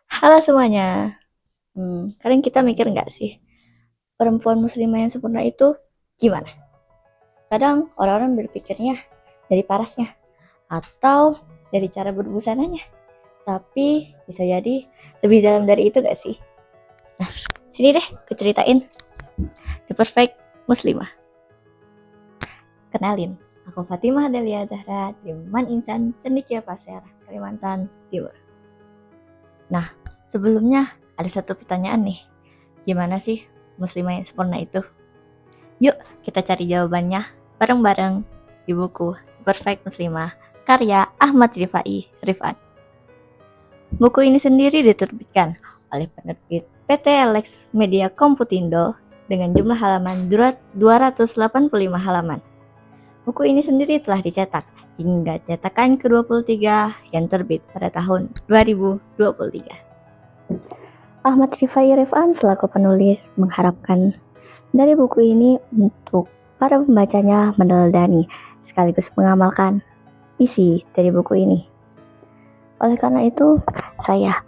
Halo semuanya. Kadang kita mikir nggak sih, perempuan muslimah yang sempurna itu gimana? Kadang orang-orang berpikirnya dari parasnya atau dari cara berbusananya. Tapi bisa jadi lebih dalam dari itu nggak sih? Nah, sini deh, aku ceritain The Perfect Muslimah. Kenalin, aku Fatimah Delia Dahra, Triman Insan, Cendikia Pasir, Kalimantan Timur. Nah, sebelumnya ada satu pertanyaan nih. Gimana sih muslimah yang sempurna itu? Yuk kita cari jawabannya bareng-bareng di buku Perfect Muslimah karya Ahmad Rifat. Buku ini sendiri diterbitkan oleh penerbit PT Lex Media Komputindo dengan jumlah halaman 285 halaman. Buku ini sendiri telah dicetak hingga cetakan ke-23 yang terbit pada tahun 2023. Ahmad Rifat selaku penulis mengharapkan dari buku ini untuk para pembacanya meneladani sekaligus mengamalkan isi dari buku ini. Oleh karena itu, saya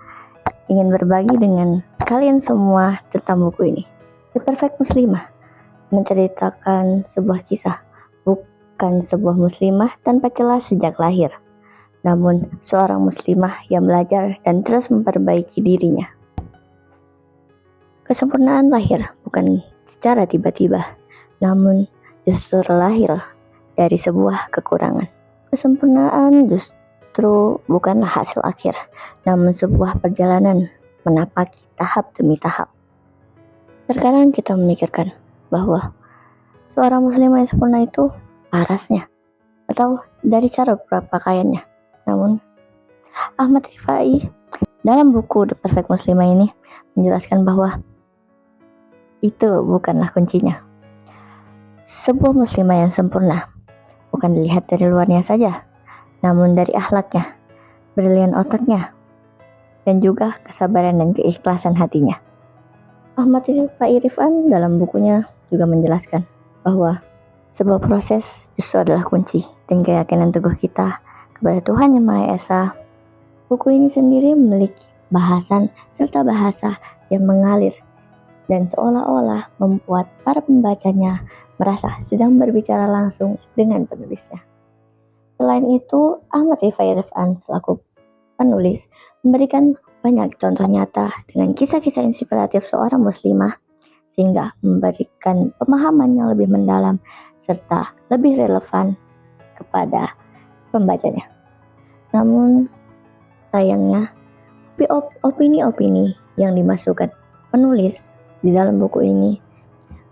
ingin berbagi dengan kalian semua tentang buku ini. The Perfect Muslimah menceritakan sebuah kisah, bukan sebuah muslimah tanpa celah sejak lahir, namun seorang muslimah yang belajar dan terus memperbaiki dirinya. Kesempurnaan lahir bukan secara tiba-tiba, namun justru lahir dari sebuah kekurangan. Kesempurnaan justru bukanlah hasil akhir, namun sebuah perjalanan menapaki tahap demi tahap. Terkadang kita memikirkan bahwa seorang muslimah yang sempurna itu parasnya atau dari cara berpakaiannya. Namun Ahmad Rifai dalam buku The Perfect Muslimah ini menjelaskan bahwa itu bukanlah kuncinya. Sebuah muslimah yang sempurna bukan dilihat dari luarnya saja, namun dari akhlaknya, brilian otaknya, dan juga kesabaran dan keikhlasan hatinya. Ahmad Rifat dalam bukunya juga menjelaskan bahwa sebuah proses justru adalah kunci dan keyakinan teguh kita kepada Tuhan Yang Maha Esa. Buku ini sendiri memiliki bahasan serta bahasa yang mengalir dan seolah-olah membuat para pembacanya merasa sedang berbicara langsung dengan penulisnya. Selain itu, Ahmad Rifat selaku penulis memberikan banyak contoh nyata dengan kisah-kisah inspiratif seorang muslimah sehingga memberikan pemahaman yang lebih mendalam serta lebih relevan kepada pembacanya. Namun sayangnya opini-opini yang dimasukkan penulis di dalam buku ini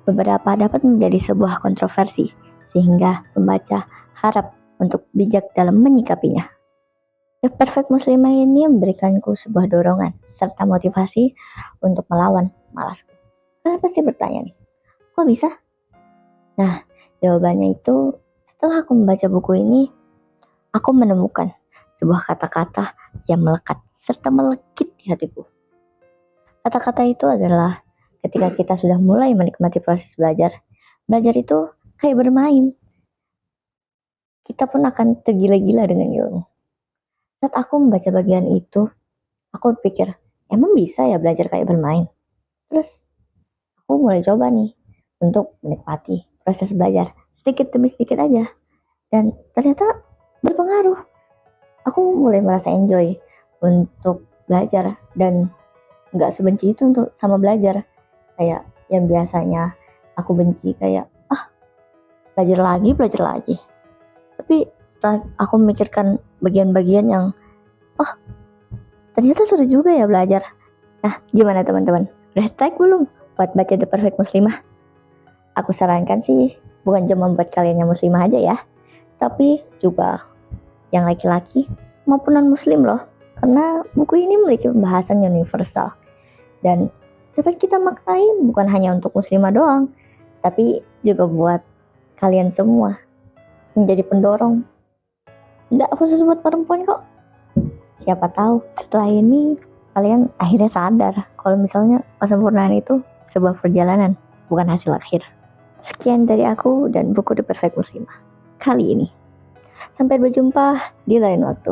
beberapa dapat menjadi sebuah kontroversi sehingga pembaca harap untuk bijak dalam menyikapinya. The Perfect Muslimah ini memberikanku sebuah dorongan serta motivasi untuk melawan malasku. Kalian pasti bertanya nih, kok bisa? Nah, jawabannya itu setelah aku membaca buku ini, aku menemukan sebuah kata-kata yang melekat serta melekit di hatiku. Kata-kata itu adalah ketika kita sudah mulai menikmati proses belajar itu kayak bermain. Kita pun akan tergila-gila dengan ilmu. Saat aku membaca bagian itu, aku pikir, emang bisa ya belajar kayak bermain? Terus, aku mulai coba nih untuk menikmati proses belajar sedikit demi sedikit aja. Dan ternyata berpengaruh. Aku mulai merasa enjoy untuk belajar dan gak sebenci itu untuk sama belajar. Kayak yang biasanya aku benci kayak, belajar lagi. Tapi setelah aku memikirkan bagian-bagian yang, ternyata seru juga ya belajar. Nah, gimana teman-teman? Udah tertarik belum buat baca The Perfect Muslimah? Aku sarankan sih, bukan cuma buat kalian yang muslimah aja ya, tapi juga yang laki-laki maupun non-muslim loh. Karena buku ini memiliki pembahasan yang universal dan dapat kita maknai bukan hanya untuk muslimah doang, tapi juga buat kalian semua menjadi pendorong. Nggak khusus buat perempuan kok. Siapa tahu setelah ini kalian akhirnya sadar kalau misalnya kesempurnaan itu sebuah perjalanan, bukan hasil akhir. Sekian dari aku dan buku The Perfect Muslimah kali ini. Sampai berjumpa di lain waktu.